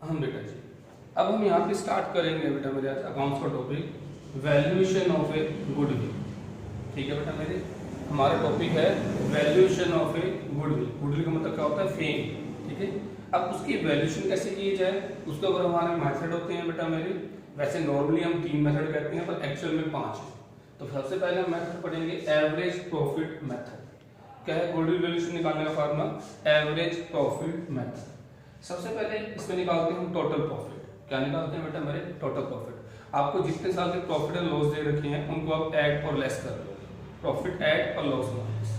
हम बेटा जी अब हम यहाँ पे स्टार्ट करेंगे बेटा मेरे आज अकाउंट्स का topic valuation of A goodwill. ठीक है बेटा मेरे, हमारा टॉपिक है valuation of A goodwill. Goodwill का मतलब क्या होता है? फेम। ठीक है, अब उसकी वैल्यूएशन कैसे की जाए उसके ऊपर हमारे मेथड होते हैं बेटा मेरे। वैसे नॉर्मली हम 3 मेथड कहते हैं पर एक्चुअल में 5 है। तो सबसे पहले हम मेथड पढ़ेंगे एवरेज प्रॉफिट मेथड। क्या है गुडविल वैल्यूएशन निकालने का फार्मूला? Average profit method. सबसे पहले इसमें निकालते हैं हम टोटल प्रॉफिट। क्या निकालते हैं बेटा मेरे? Total profit. आपको जितने साल के प्रॉफिट एंड लॉस दे रखे हैं उनको आप ऐड और लेस कर लो। प्रॉफिट ऐड और लॉस माइनस।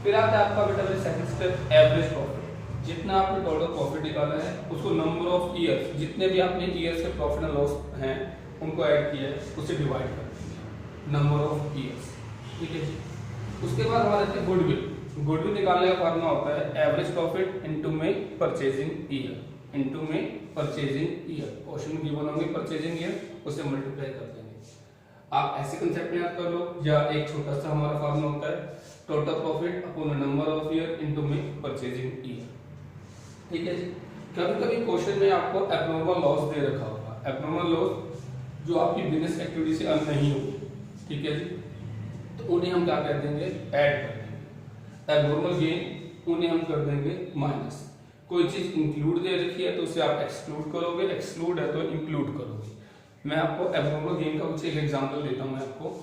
फिर आता है आपका बेटा मेरे सेकंड स्टेप एवरेज प्रॉफिट। जितना आपने टोटल प्रॉफिट निकाला है उसको नंबर ऑफ ईयर्स, जितने भी आपने ईयर्स के प्रॉफिट एंड लॉस हैं उनको ऐड किया है उससे डिवाइड कर दिया, नंबर ऑफ ईयर्स। ठीक है जी। उसके बाद हमारे आते हैं गुडविल। गुडविल निकालने का फार्मूला होता है एवरेज प्रॉफिट इनटू में परचेजिंग ईयर, इनटू में परचेजिंग ईयर। क्वेश्चन की बोलोगे परचेजिंग ईयर, उससे मल्टीप्लाई कर देंगे। आप ऐसे कंसेप्ट में याद कर लो, या एक छोटा सा हमारा फार्मूला होता है total profit upon number of year into में परचेजिंग ईयर। ठीक है जी। कभी कभी क्वेश्चन में आपको एब्नॉर्मल लॉस दे रखा होगा, एब्नॉर्मल लॉस जो आपकी बिजनेस एक्टिविटी से अर्न नहीं होगी। ठीक है जी, तो उन्हें हम क्या कर देंगे? ऐड कर देंगे। एब्नॉर्मल गेन उन्हें हम कर देंगे माइनस। कोई चीज इंक्लूड दे रखी है तो उसे आप एक्सक्लूड करोगे, एक्सक्लूड है तो इंक्लूड करोगे। मैं आपको एब्नॉर्मल गेन का कुछ एक एग्जांपल देता हूं।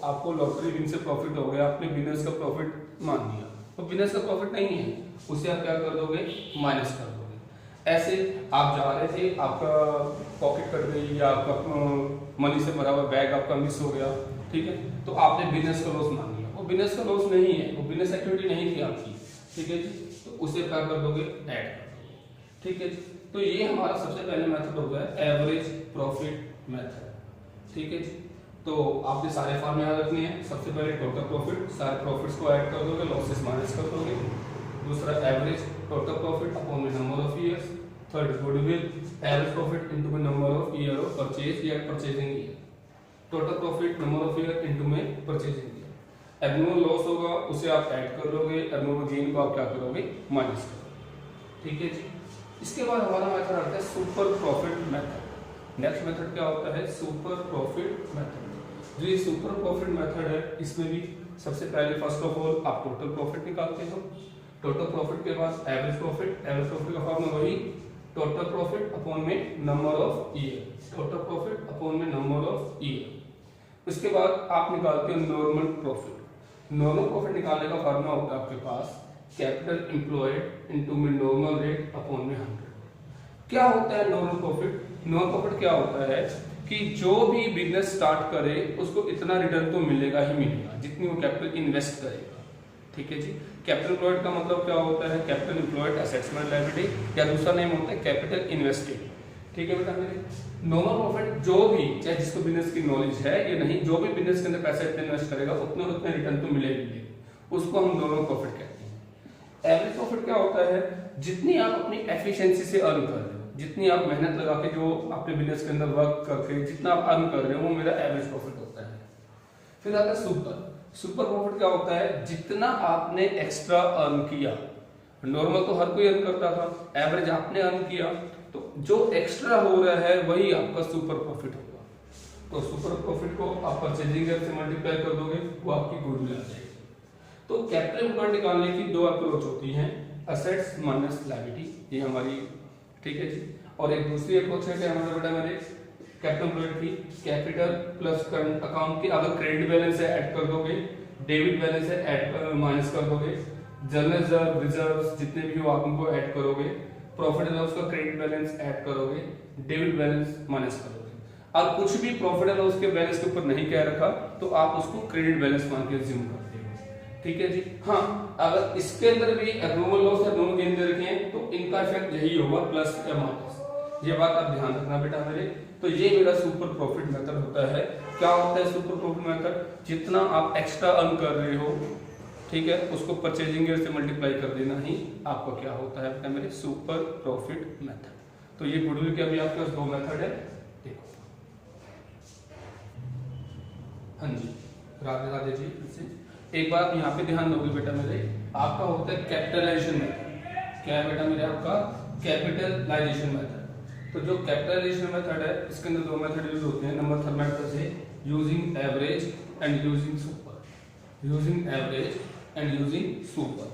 आपको लॉटरी विन से प्रॉफिट हो गया, आपने बिजनेस का प्रॉफिट मान लिया, तो बिजनेस का प्रॉफिट नहीं है, उसे आप क्या कर दोगे? माइनस कर दोगे। ऐसे आप जा रहे थे, आपका पॉकेट कट गई या आपका मनी से भरा हुआ बैग आपका मिस हो गया। ठीक है, तो आपने बिजनेस का लॉस मान लिया। वो बिजनेस का लॉस नहीं है, वो बिजनेस एक्टिविटी नहीं थी आपकी। ठीक है जी, तो उसे क्या कर दोगे? ऐड कर दोगे। ठीक है जी, तो ये हमारा सबसे पहले मेथड हो गया एवरेज प्रॉफिट मेथड। ठीक है जी, तो आपने सारे फॉर्म याद रखने हैं। सबसे पहले टोटल प्रॉफिट, सारे प्रॉफिट्स को ऐड कर दोगे, लॉसेस माइनस कर दोगे। दूसरा एवरेज टोटल प्रॉफिट अपॉन में number of years. Third goodwill average profit into में number of year of purchase या purchasing year. Total profit number of year into में परचेजिंग ईयर। एब्नॉर्मल लॉस होगा उसे आप ऐड कर लोगे, एब्नॉर्मल गेन को आप क्या करोगे? माइनस करोगे। ठीक है जी। इसके बाद हमारा मेथड आता है super profit method. Next method क्या होता है? Super profit method. जो ये सुपर प्रॉफिट मेथड है इसमें भी सबसे पहले फर्स्ट ऑफ ऑल आप टोटल प्रॉफिट निकालते हो। टोटल प्रॉफिट के बाद एवरेज प्रॉफिट, एवरेज प्रॉफिट का फॉर्मूला वही टोटल प्रॉफिट अपॉन में number of year, total profit upon में नंबर ऑफ ईयर। उसके बाद आप निकालते हो नॉर्मल प्रॉफिट। नॉर्मल प्रॉफिट निकालने का फॉर्मूला होता है आपके पास कैपिटल एम्प्लॉयड इनटू में नॉर्मल रेट अपॉन में 100। क्या होता है नॉर्मल प्रॉफिट? नॉर्मल प्रॉफिट क्या होता है कि जो भी बिजनेस स्टार्ट करे उसको इतना रिटर्न तो मिलेगा ही मिलेगा जितनी वो कैपिटल इन्वेस्ट करेगा। ठीक है जी। कैपिटल एम्प्लॉयड का मतलब क्या होता है? कैपिटल एम्प्लॉयड एसेट्स में लायबिलिटी, या दूसरा नेम होता है कैपिटल इन्वेस्टेड। ठीक है बेटा मेरे। नॉर्मल प्रॉफिट जो भी, चाहे जिसको बिजनेस की नॉलेज है या नहीं, जो भी बिजनेस के अंदर पैसा इतना इन्वेस्ट करेगा उतने उतने रिटर्न तो मिलेगी, उसको हम नॉर्मल प्रॉफिट कहते हैं। एवरेज प्रॉफिट क्या होता है? जितनी आप अपनी एफिशिएंसी से अर्न कर रहे हो, जितनी आप मेहनत लगा के जो अपने बिजनेस के अंदर वर्क करके जितना आप अर्न कर रहे हो, वो मेरा एवरेज प्रॉफिट होता है। फिर आता है सुपर। सुपर प्रॉफिट क्या होता है? जितना आपने एक्स्ट्रा अर्न किया। नॉर्मल तो हर कोई अर्न करता था, एवरेज आपने अर्न किया, तो जो एक्स्ट्रा हो रहा है वही आपका सुपर प्रॉफिट होगा। तो सुपर प्रॉफिट को आप परचेजिंग से मल्टीप्लाई कर दोगे, वो आपकी गुडविल आ जाएगी। तो कैपिटल एम्प्लॉयड निकालने की दो अप्रोच होती हैं, असेट्स माइनस लायबिलिटी, ये हमारी। ठीक है जी। और एक दूसरी अप्रोच है कि हमारे बेटा मेरे कैपिटल एम्प्लॉयड की कैपिटल प्लस करंट अकाउंट की अगर क्रेडिट बैलेंस है ऐड कर दोगे, डेबिट बैलेंस है ऐड माइनस कर दोगे, जनरल रिजर्व्स जितने भी हो आप उनको ऐड करोगे, प्रॉफिट एंड लॉस का क्रेडिट बैलेंस ऐड करोगे, डेबिट बैलेंस माइनस करोगे। अब कुछ भी प्रॉफिट एंड लॉस के बैलेंस के ऊपर नहीं कह रखा तो आप उसको क्रेडिट बैलेंस मान के अज्यूम करते हो। ठीक है जी। हाँ, अगर इसके अंदर भी एब्नॉर्मल लॉस या एब्नॉर्मल गेन दे रखे हैं तो इनका इफेक्ट यही होगा, प्लस या माइनस। ये बात आप ध्यान रखना बेटा मेरे। तो ये मेरा सुपर प्रॉफिट मेथड होता है। क्या होता है सुपर प्रॉफिट मेथड? जितना आप एक्स्ट्रा अर्न कर रहे हो, ठीक है, उसको परचेजिंग से मल्टीप्लाई कर देना ही आपका क्या होता है बेटा मेरे? Super profit method. तो ये गुडविल के अभी आपके पास दो मेथड है, देखो। हाँ जी, राधे राधे जी। एक बात यहाँ पे ध्यान दोगे बेटा मेरे, आपका होता है कैपिटलाइजेशन मेथड। क्या है बेटा मेरे? आपका कैपिटलाइजेशन मेथड। तो जो कैपिटलाइजेशन मेथड है इसके अंदर दो मेथड यूज होते हैं। नंबर मेथड से using average and using super, using average and using super.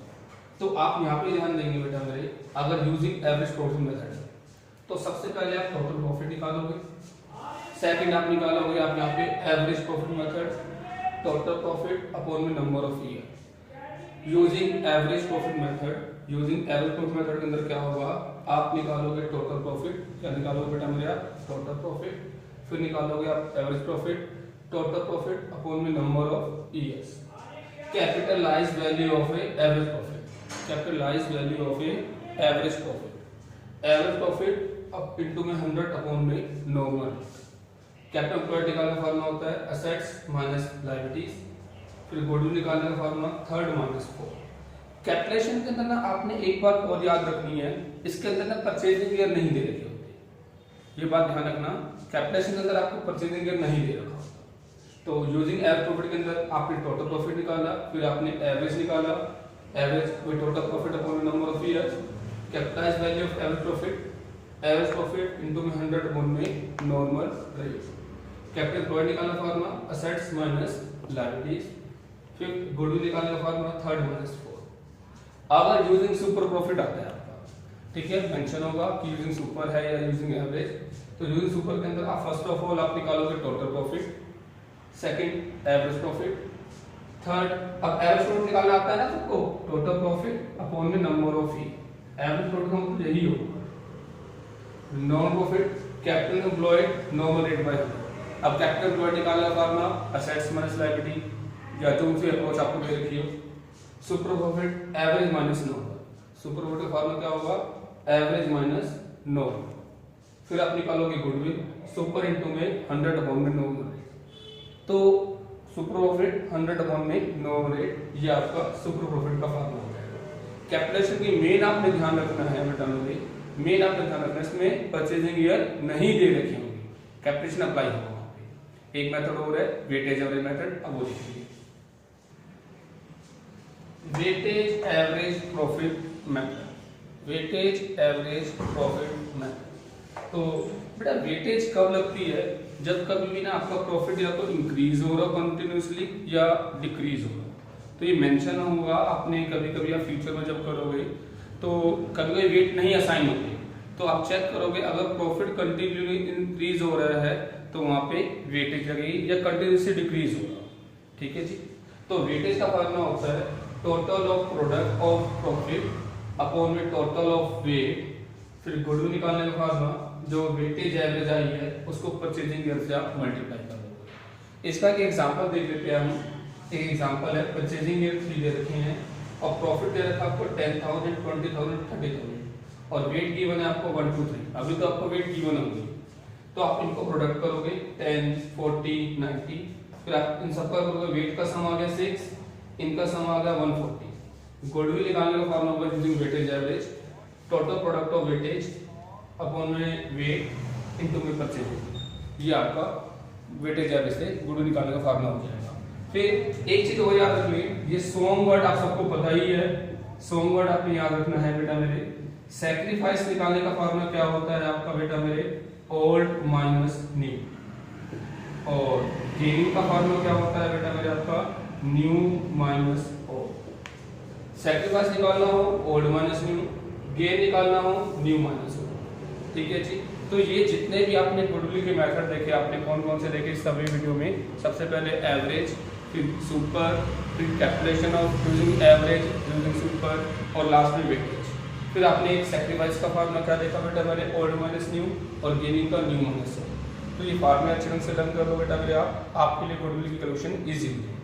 तो आप यहाँ पे ध्यान देंगे बेटा मेरे, अगर यूजिंग एवरेज प्रॉफिट मेथड है तो सबसे पहले आप टोटल प्रॉफिट निकालोगे, सेकंड आप निकालोगे आप यहाँ पे average profit method, total profit upon में number of year. Using average profit method, using average profit method के अंदर क्या होगा, आप निकालोगे टोटल प्रॉफिट, क्या निकालोगे बेटा मेरे आप टोटल प्रॉफिट, फिर निकालोगे आप average profit, total profit upon में number of years. Capitalised value of a average profit, capitalised value of a average profit, average profit अब इनटू में 100 अपॉन में नॉर्मल। कैपिटल एम्प्लॉयड निकालने का फार्मूला होता है असेट्स माइनस लायबिलिटीज, फिर goodwill निकालने का फार्मूला 3 माइनस 4। कैपिटलेशन के अंदर ना आपने एक बात और याद रखनी है, इसके अंदर ना परचेजिंग ईयर नहीं दे रखी होती, ये बात ध्यान रखना। कैपिटलेशन के अंदर आपको परचेजिंग ईयर नहीं दे रखा होता। तो यूजिंग एवरेज प्रॉफिट के अंदर आपने टोटल प्रॉफिट निकाला, फिर आपने एवरेज निकाला, average with total profit upon number of years, capitalised value of average profit, average profit into में 100 अपॉन में नॉर्मल रेट। कैपिटल एम्प्लॉयड निकालना फार्मूला असेट्स माइनस लायबिलिटीज, फिर गुडविल निकालने का फार्मूला 3 माइनस 4। अगर यूजिंग सुपर प्रॉफिट आता है आपका, ठीक है, मेंशन होगा कि यूजिंग सुपर है या यूजिंग एवरेज। तो यूजिंग सुपर के अंदर आप फर्स्ट ऑफ ऑल आप निकालोगे total profit, second average profit, third अब एवरेज प्रॉफिट निकालना आता है ना सबको, टोटल प्रॉफिट अपॉन में number of year. Average profit का मतलब यही होगा non profit capital employed normal rate by 100। अब कैपिटल एम्प्लॉयड निकालने का फार्मूला असेट्स माइनस लायबिलिटी, या जो सी अप्रोच आपको दे रखी हो। Super profit average minus normal, super profit का फार्मूला क्या होगा एवरेज माइनस नॉर्मल। फिर आप निकालोगे गुडविल, सुपर इनटू में 100 अपॉन में नॉर्मल रेट। तो सुपर प्रॉफिट 100 अपॉन में नॉर्मल रेट, ये आपका सुपर प्रॉफिट का फार्मूला हो जाएगा। कैपिटलेशन की मेन आपने ध्यान रखना है बेटा मेरे, मेन आपने ध्यान रखना है इसमें परचेजिंग ईयर नहीं दे रखी होगी, कैपिटलेशन अप्लाई होगा वहां पे। एक मेथड और है वेटेज एवरेज मेथड, अब वो देखिए weightage average profit method, weightage average profit method. तो बेटा वेटेज कब लगती है, जब कभी भी ना आपका प्रॉफिट या तो इंक्रीज हो रहा कंटिन्यूसली या डिक्रीज हो रहा। तो ये मेंशन होगा आपने, कभी कभी आप फ्यूचर में जब करोगे तो कभी कभी वेट नहीं असाइन होते, तो आप चेक करोगे अगर प्रॉफिट कंटिन्यूसली इंक्रीज हो रहा है तो वहां पे वेटेज लगेगी, या कंटिन्यूसली डिक्रीज हो रहा, ठीक है जी। तो वेटेज का फार्मूला होता है total of product of profit upon में टोटल ऑफ वेट, फिर गुडविल निकालने का फार्मूला जो वेटेज एवरेज आई है उसको परचेजिंग ईयर से आप मल्टीप्लाई कर दोगे। इसका एक एग्जांपल देख लेते हैं हम। एक एग्जांपल है परचेजिंग ईयर 3 दे रखे हैं और प्रॉफिट दे रखा आपको 10,000, 20,000, 30,000 और वेट गिवन है आपको 1 2 3। अभी तो आपको वेट गिवन होगी, तो आप इनको प्रोडक्ट करोगे 10, 40, 90, फिर आप इन सबका करोगे, वेट का सम आ गया 6, इनका सम आ गया 140। गुडविल निकालने का फार्मूला होगा using weightage average, total product of weightage upon में वेट इनटू में परचेजिंग, ये आपका वेटेज एवरेज से गुडविल निकालने का फार्मूला हो जाएगा। फिर एक चीज और याद रखिए, ये सोम वर्ड आप सबको पता ही है, सोम वर्ड आपने याद रखना है बेटा मेरे। सैक्रिफाइस निकालने का फार्मूला क्या होता है आपका बेटा मेरे, ओल्ड माइनस न्यू, और गेनिंग का फार्मूला क्या होता है बेटा मेरे आपका, न्यू माइनस ओल्ड। सैक्रिफाइस निकालना हो ओल्ड माइनस न्यू, गेन निकालना हो न्यू माइनस ओल्ड, ठीक है जी। तो ये जितने भी आपने गुडविल के मेथड देखे, आपने कौन कौन से देखे इस सभी वीडियो में, सबसे पहले एवरेज, फिर सुपर, फिर calculation of using average using super, और लास्ट में वेटेज। फिर आपने एक सैक्रिफाइस का फार्मूला क्या देखा बेटा मेरे, ओल्ड माइनस न्यू, और गेनिंग का न्यू माइनस ओल्ड। तो ये फार्मूला अच्छे ढंग से लर्न कर लो बेटा मेरे, आपके लिए गुडविल की कैलकुलेशन इजी हो जाएगी।